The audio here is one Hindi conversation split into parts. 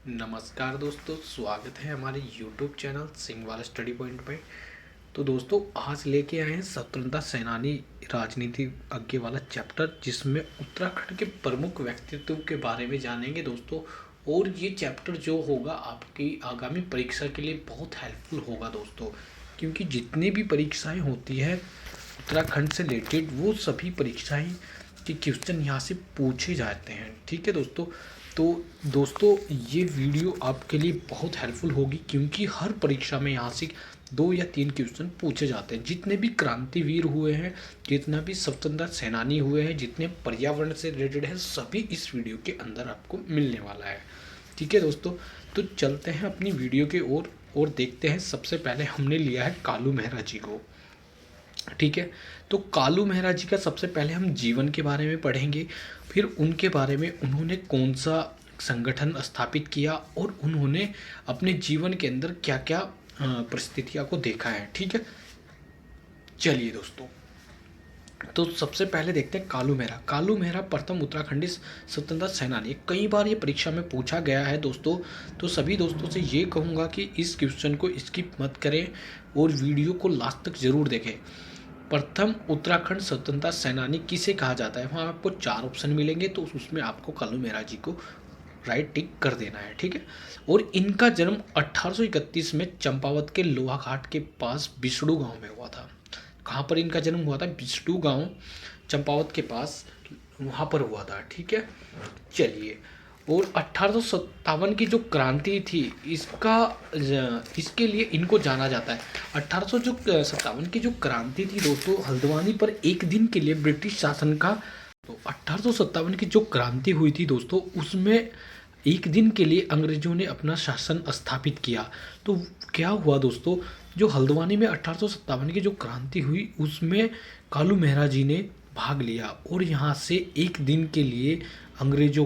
नमस्कार दोस्तों, स्वागत है हमारे YouTube चैनल सिंह वाला स्टडी पॉइंट पे। तो दोस्तों आज लेके आए हैं स्वतंत्रता सेनानी राजनीतिज्ञ वाला चैप्टर, जिसमें उत्तराखंड के प्रमुख व्यक्तित्व के बारे में जानेंगे दोस्तों। और ये चैप्टर जो होगा आपकी आगामी परीक्षा के लिए बहुत हेल्पफुल होगा दोस्तों, क्योंकि जितनी भी परीक्षाएं होती है उत्तराखंड से रिलेटेड वो सभी परीक्षाएं के क्वेश्चन यहाँ से पूछे जाते हैं। ठीक है दोस्तों। तो दोस्तों ये वीडियो आपके लिए बहुत हेल्पफुल होगी, क्योंकि हर परीक्षा में यहाँ से 2 या 3 क्वेश्चन पूछे जाते हैं। जितने भी क्रांतिवीर हुए हैं, जितना भी स्वतंत्रता सेनानी हुए हैं, जितने पर्यावरण से रिलेटेड है, सभी इस वीडियो के अंदर आपको मिलने वाला है। ठीक है दोस्तों, तो चलते हैं अपनी वीडियो के ओर और देखते हैं। सबसे पहले हमने लिया है कालू मेहरा जी को। ठीक है, तो कालू मेहरा जी का सबसे पहले हम जीवन के बारे में पढ़ेंगे, फिर उनके बारे में उन्होंने कौन सा संगठन स्थापित किया और उन्होंने अपने जीवन के अंदर क्या क्या परिस्थितियों को देखा है। ठीक है, चलिए दोस्तों, तो सबसे पहले देखते हैं कालू मेहरा। कालू मेहरा प्रथम उत्तराखंडी स्वतंत्रता सेनानी। कई बार ये परीक्षा में पूछा गया है दोस्तों, तो सभी दोस्तों से ये कहूँगा कि इस क्वेश्चन को स्किप मत करें और वीडियो को लास्ट तक जरूर देखें। प्रथम उत्तराखंड स्वतंत्रता सेनानी किसे कहा जाता है, वहाँ आपको 4 ऑप्शन मिलेंगे, तो उसमें आपको कालू मेहरा जी को राइट टिक कर देना है। ठीक है, और इनका जन्म 1831 में चंपावत के लोहाघाट के पास बिसड़ू गांव में हुआ था। कहाँ पर इनका जन्म हुआ था? बिसड़ू गांव चंपावत के पास, वहाँ पर हुआ था। ठीक है, चलिए, और 1857 की जो क्रांति थी इसके लिए इनको जाना जाता है। 1857 की जो क्रांति थी दोस्तों, हल्द्वानी पर एक दिन के लिए ब्रिटिश शासन का, तो 1857 की जो क्रांति हुई थी दोस्तों, उसमें एक दिन के लिए अंग्रेजों ने अपना शासन स्थापित किया। तो क्या हुआ दोस्तों, जो हल्द्वानी में 1857 की जो क्रांति हुई उसमें कालू मेहरा जी ने भाग लिया और यहाँ से एक दिन के लिए अंग्रेजों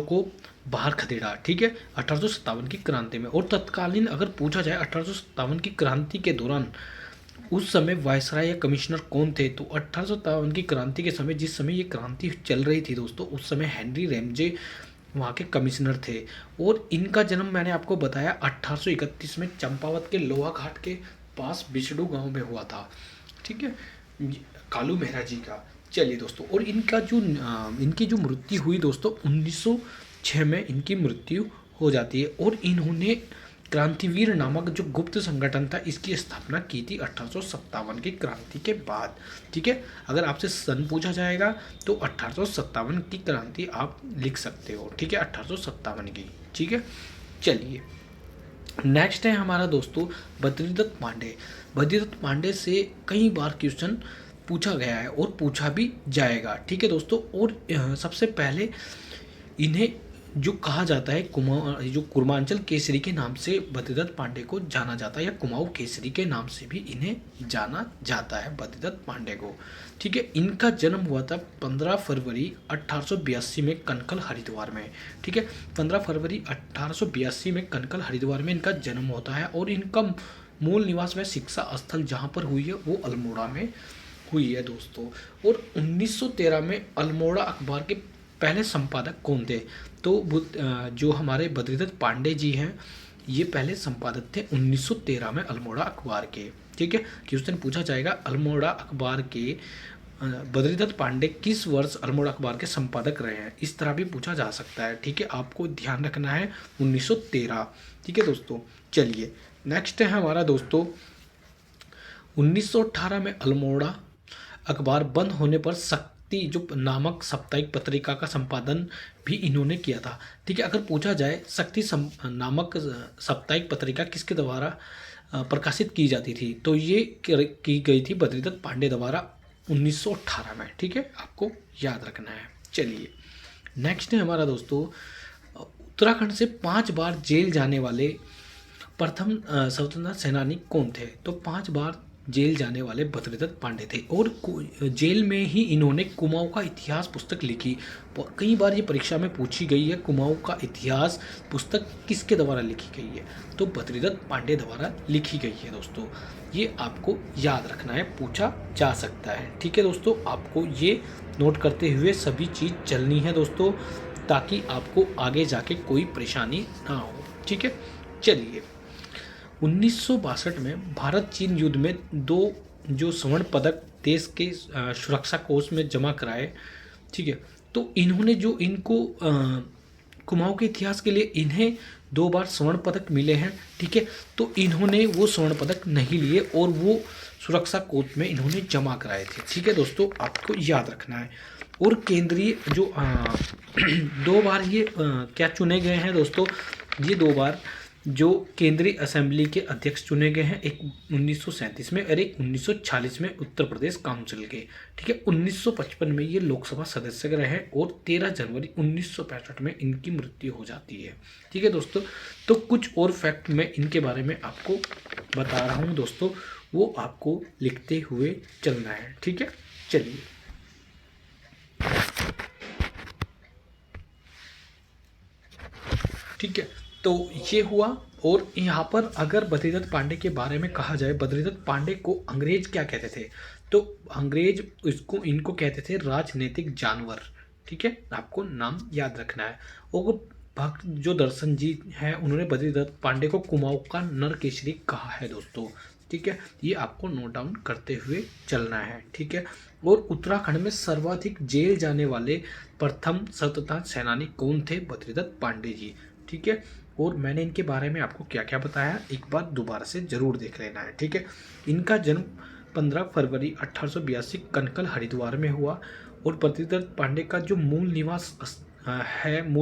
को बाहर खदेड़ा। ठीक है, 1857 की क्रांति में। और तत्कालीन अगर पूछा जाए 1857 की क्रांति के दौरान उस समय वायसराय या कमिश्नर कौन थे, तो 1857 की क्रांति के समय, जिस समय ये क्रांति चल रही थी दोस्तों, उस समय हेनरी रैमजे वहाँ के कमिश्नर थे। और इनका जन्म मैंने आपको बताया 1831 में चंपावत के लोहाघाट के पास बिसड़ू गांव में हुआ था। ठीक है, कालू मेहरा जी का। चलिए दोस्तों, और इनकी जो मृत्यु हुई दोस्तों 1906 में इनकी मृत्यु हो जाती है। और इन्होंने क्रांतिवीर नामक जो गुप्त संगठन था इसकी स्थापना की थी 1857 की क्रांति के बाद। ठीक है, अगर आपसे सन पूछा जाएगा तो 1857 की क्रांति आप लिख सकते हो। ठीक है, 1857 की। ठीक है, चलिए, नेक्स्ट है हमारा दोस्तों बद्रीदत्त पांडे। बद्रीदत्त पांडे से कई बार क्वेश्चन पूछा गया है और पूछा भी जाएगा। ठीक है दोस्तों, और सबसे पहले इन्हें जो कहा जाता है जो कुर्मांचल केसरी के नाम से बद्रीदत्त पांडे को जाना जाता है, या कुमाऊं केसरी के नाम से भी इन्हें जाना जाता है बद्रीदत्त पांडे को। ठीक है, इनका जन्म हुआ था 15 फरवरी 1882 में कनकल हरिद्वार में। ठीक है, 15 फरवरी 1882 में कनकल हरिद्वार में इनका जन्म होता है। और इनका मूल निवास व शिक्षा स्थल जहाँ पर हुई है वो अल्मोड़ा में हुई है दोस्तों। और 1913 में अल्मोड़ा अखबार के पहले संपादक कौन थे, तो जो हमारे बद्रीदत्त पांडे जी हैं ये पहले संपादक थे 1913 में अल्मोड़ा अखबार के। ठीक है, क्वेश्चन पूछा जाएगा अल्मोड़ा अखबार के बद्रीदत्त पांडे किस वर्ष अल्मोड़ा अखबार के संपादक रहे हैं, इस तरह भी पूछा जा सकता है। ठीक है, आपको ध्यान रखना है 1913। ठीक है दोस्तों, चलिए, नेक्स्ट है हमारा दोस्तों 1918 में अल्मोड़ा अखबार बंद होने पर शक्ति जो नामक साप्ताहिक पत्रिका का संपादन भी इन्होंने किया था। ठीक है, अगर पूछा जाए शक्ति नामक साप्ताहिक पत्रिका किसके द्वारा प्रकाशित की जाती थी, तो ये की गई थी बद्रीदत्त पांडे द्वारा 1918 में। ठीक है, आपको याद रखना है। चलिए, नेक्स्ट है हमारा दोस्तों उत्तराखंड से 5 बार जेल जाने वाले प्रथम स्वतंत्रता सेनानी कौन थे, तो 5 बार जेल जाने वाले बद्रीदत्त पांडे थे। और जेल में ही इन्होंने कुमाऊं का इतिहास पुस्तक लिखी। कई बार ये परीक्षा में पूछी गई है, कुमाऊं का इतिहास पुस्तक किसके द्वारा लिखी गई है, तो बद्रीदत्त पांडे द्वारा लिखी गई है दोस्तों। ये आपको याद रखना है, पूछा जा सकता है। ठीक है दोस्तों, आपको ये नोट करते हुए सभी चीज़ चलनी है दोस्तों। ताकि आपको आगे जाके कोई परेशानी ना हो। ठीक है, चलिए 1962 में भारत चीन युद्ध में 2 जो स्वर्ण पदक देश के सुरक्षा कोष में जमा कराए। ठीक है, तो इन्होंने जो इनको कुमाऊं के इतिहास के लिए इन्हें 2 बार स्वर्ण पदक मिले हैं। ठीक है, तो इन्होंने वो स्वर्ण पदक नहीं लिए और वो सुरक्षा कोष में इन्होंने जमा कराए थे। ठीक है दोस्तों, आपको याद रखना है। और केंद्रीय जो 2 बार ये क्या चुने गए हैं दोस्तों, ये 2 बार जो केंद्रीय असेंबली के अध्यक्ष चुने गए हैं, एक 1937 में और एक 1946 में उत्तर प्रदेश काउंसिल के। ठीक है, 1955 में ये लोकसभा सदस्य रहे और 13 जनवरी 1965 में इनकी मृत्यु हो जाती है। ठीक है दोस्तों, तो कुछ और फैक्ट मैं इनके बारे में आपको बता रहा हूँ दोस्तों, वो आपको लिखते हुए चलना है। ठीक है, चलिए ठीक है, तो ये हुआ। और यहाँ पर अगर बद्रीदत्त पांडे के बारे में कहा जाए, बद्रीदत्त पांडे को अंग्रेज क्या कहते थे, तो अंग्रेज इनको कहते थे राजनीतिक जानवर। ठीक है, आपको नाम याद रखना है। और भक्त जो दर्शन जी हैं, उन्होंने बद्रीदत्त पांडे को कुमाऊं का नरकेसरी कहा है दोस्तों। ठीक है, ये आपको नोट डाउन करते हुए चलना है। ठीक है, और उत्तराखंड में सर्वाधिक जेल जाने वाले प्रथम स्वतंत्रता सेनानी कौन थे, बद्रीदत्त पांडे जी। ठीक है, और मैंने इनके बारे में आपको क्या क्या बताया, एक बार दोबारा से जरूर देख लेना है। ठीक है, इनका जन्म 15 फरवरी 1882 कनकल हरिद्वार में हुआ। और बद्रीदत्त पांडे का जो मूल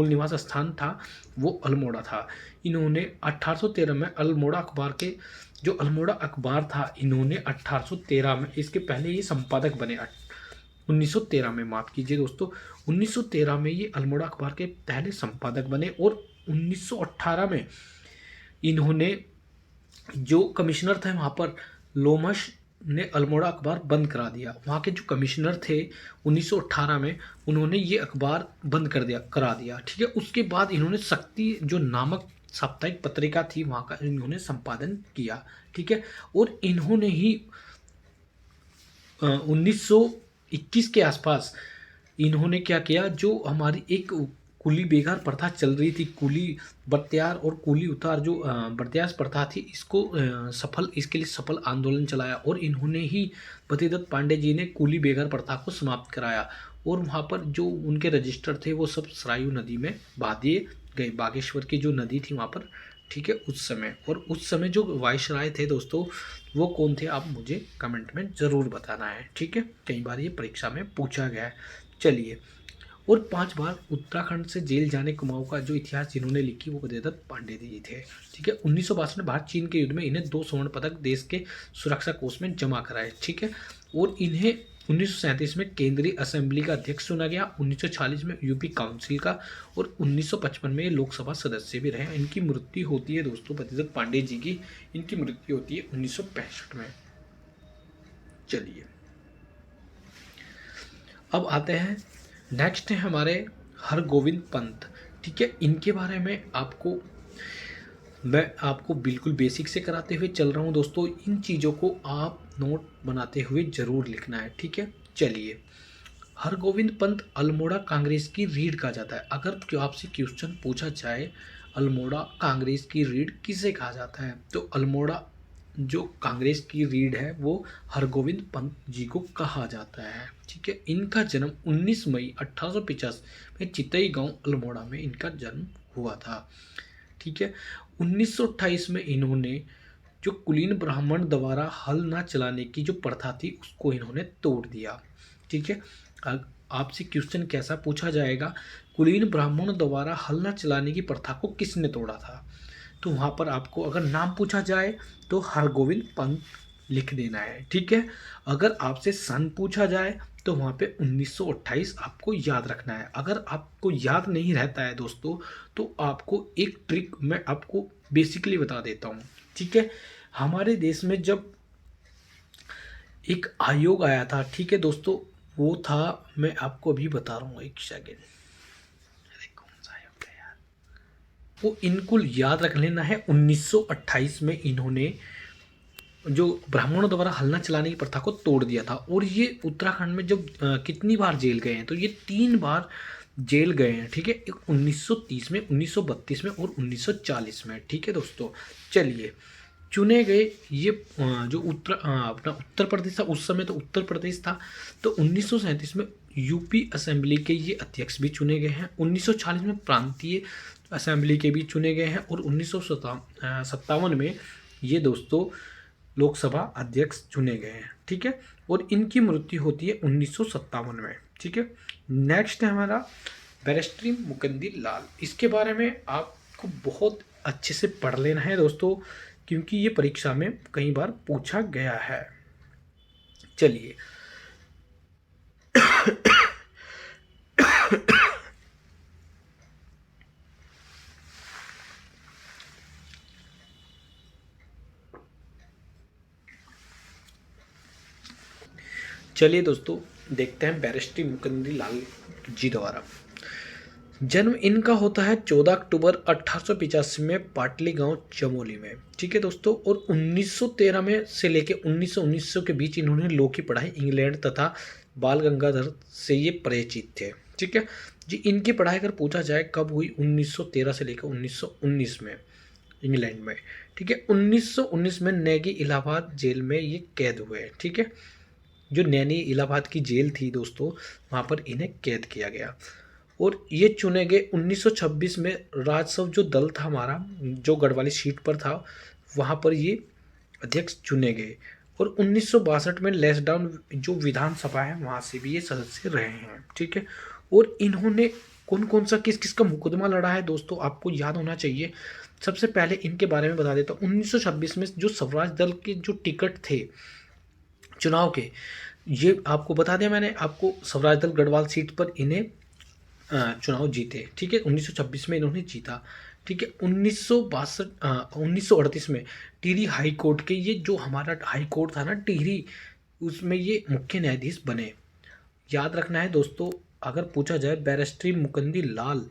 निवास स्थान था वो अल्मोड़ा था। इन्होंने 1813 में अल्मोड़ा अखबार के जो अल्मोड़ा अखबार था, इन्होंने 1813 में, इसके पहले ये संपादक बने 1913 में, माफ कीजिए दोस्तों, 1913 में ये अल्मोड़ा अखबार के पहले संपादक बने। और 1918 में इन्होंने जो कमिश्नर थे वहाँ पर, लोमश ने अल्मोड़ा अखबार बंद करा दिया। वहाँ के जो कमिश्नर थे 1918 में, उन्होंने ये अखबार बंद करा दिया। ठीक है, उसके बाद इन्होंने शक्ति जो नामक साप्ताहिक पत्रिका थी वहाँ का इन्होंने संपादन किया। ठीक है, और इन्होंने ही 1921 के आसपास इन्होंने क्या किया, जो हमारी एक कुली बेगार प्रथा चल रही थी, कुली बर्त्यार और कुली उतार जो बर्त्यास प्रथा थी, इसके लिए सफल आंदोलन चलाया। और इन्होंने ही बद्रीदत्त पांडे जी ने कुली बेगार प्रथा को समाप्त कराया। और वहाँ पर जो उनके रजिस्टर थे वो सब सरायू नदी में बहा दिए गए, बागेश्वर की जो नदी थी वहाँ पर। ठीक है, उस समय, और उस समय जो वायसराय थे दोस्तों, वो कौन थे, आप मुझे कमेंट में ज़रूर बताना है। ठीक है, कई बार ये परीक्षा में पूछा गया है। चलिए, और 5 बार उत्तराखंड से जेल जाने कुमाऊं का जो इतिहास जिन्होंने लिखी वो बद्रीदत्त पांडे जी थे। ठीक है, 1962 में भारत चीन के युद्ध में इन्हें 2 स्वर्ण पदक देश के सुरक्षा कोष में जमा कराए। ठीक है, और इन्हें 1937 में केंद्रीय असेंबली का अध्यक्ष चुना गया, 1946 में यूपी काउंसिल का, और 1955 में लोकसभा सदस्य भी रहे। इनकी मृत्यु होती है दोस्तों, बद्रीदत्त पांडे जी की इनकी मृत्यु होती है 1965 में। चलिए, अब आते हैं, नेक्स्ट है हमारे हरगोविंद पंत। ठीक है, इनके बारे में मैं आपको बिल्कुल बेसिक से कराते हुए चल रहा हूँ दोस्तों। इन चीज़ों को आप नोट बनाते हुए ज़रूर लिखना है। ठीक है, चलिए, हरगोविंद पंत अल्मोड़ा कांग्रेस की रीढ़ कहा जाता है। अगर आपसे क्वेश्चन पूछा जाए अल्मोड़ा कांग्रेस की रीढ़ किसे कहा जाता है, तो अल्मोड़ा जो कांग्रेस की रीढ़ है वो हरगोविंद पंत जी को कहा जाता है। ठीक है, इनका जन्म 19 मई 1850 में चितई गांव अल्मोड़ा में इनका जन्म हुआ था। ठीक है, 1928 में इन्होंने जो कुलीन ब्राह्मण द्वारा हल ना चलाने की जो प्रथा थी उसको इन्होंने तोड़ दिया। ठीक है, आपसे क्वेश्चन कैसा पूछा जाएगा, कुलीन ब्राह्मण द्वारा हल ना चलाने की प्रथा को किसने तोड़ा था, तो वहाँ पर आपको अगर नाम पूछा जाए तो हरगोविंद पंत लिख देना है। ठीक है, अगर आपसे सन पूछा जाए तो वहाँ पे 1928 आपको याद रखना है। अगर आपको याद नहीं रहता है दोस्तों, तो आपको एक ट्रिक मैं आपको बेसिकली बता देता हूँ। ठीक है, हमारे देश में जब एक आयोग आया था, ठीक है दोस्तों, वो था, मैं आपको अभी बता रहा हूँ, एक सेकेंड, वो इनको याद रख लेना है। 1928 में इन्होंने जो ब्राह्मणों द्वारा हल्ला चलाने की प्रथा को तोड़ दिया था। और ये उत्तराखंड में जब कितनी बार जेल गए हैं, तो ये 3 बार जेल गए हैं, ठीक है, एक 1930 में, 1932 में और 1940 में, ठीक है दोस्तों। चलिए, चुने गए ये जो अपना उत्तर प्रदेश था, उस समय तो उत्तर प्रदेश था, तो 1937 में यूपी असेंबली के ये अध्यक्ष भी चुने गए हैं, 1940 में प्रांतीय असेंबली के भी चुने गए हैं, और 1957 में ये दोस्तों लोकसभा अध्यक्ष चुने गए हैं, ठीक है। और इनकी मृत्यु होती है 1957 में, ठीक है। नेक्स्ट है हमारा बैरिस्टर मुकंदी लाल। इसके बारे में आपको बहुत अच्छे से पढ़ लेना है दोस्तों, क्योंकि ये परीक्षा में कई बार पूछा गया है। चलिए, चलिए दोस्तों, देखते हैं बैरिस्टर मुकंदी लाल जी द्वारा। जन्म इनका होता है 14 अक्टूबर 1885 में पाटली गांव चमोली में, ठीक है दोस्तों। और 1913 में से लेके 1919 के बीच इन्होंने लॉ की पढ़ाई इंग्लैंड तथा बाल गंगाधर से ये परिचित थे, ठीक है जी। इनकी पढ़ाई अगर पूछा जाए कब हुई, 1913 से लेकर 1919 में इंग्लैंड में, ठीक है। 1919 में नैगी इलाहाबाद जेल में ये कैद हुए, ठीक है। जो नैनी इलाहाबाद की जेल थी दोस्तों, वहाँ पर इन्हें कैद किया गया। और ये चुने गए 1926 में। राजसभा जो दल था हमारा, जो गढ़वाली सीट पर था, वहाँ पर ये अध्यक्ष चुने गए। और 1962 में लेसडाउन जो विधानसभा है, वहाँ से भी ये सदस्य रहे हैं, ठीक है। और इन्होंने कौन कौन सा किस किस का मुकदमा लड़ा है दोस्तों, आपको याद होना चाहिए। सबसे पहले इनके बारे में बता देता हूँ। 1926 में जो स्वराज दल के जो टिकट थे चुनाव के, ये आपको बता दिया मैंने आपको, स्वराज दल गढ़वाल सीट पर इन्हें चुनाव जीते, ठीक है। 1926 में इन्होंने जीता, ठीक है। 1938 में टिहरी हाई कोर्ट के, ये जो हमारा हाई कोर्ट था ना टिहरी, उसमें ये मुख्य न्यायाधीश बने। याद रखना है दोस्तों, अगर पूछा जाए बैरिस्टर मुकंदी लाल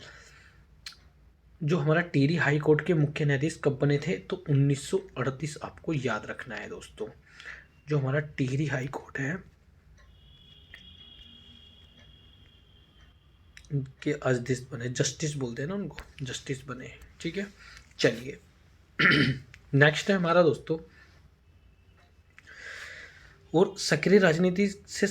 जो हमारा टिहरी हाई कोर्ट के मुख्य न्यायाधीश कब बने थे, तो 1938 आपको याद रखना है दोस्तों। जो हमारा टिहरी हाई कोर्ट है के अध्यक्ष बने, जस्टिस बोलते हैं ना उनको, जस्टिस बने, ठीक है। चलिए, नेक्स्ट है हमारा दोस्तों, और सक्रिय राजनीति से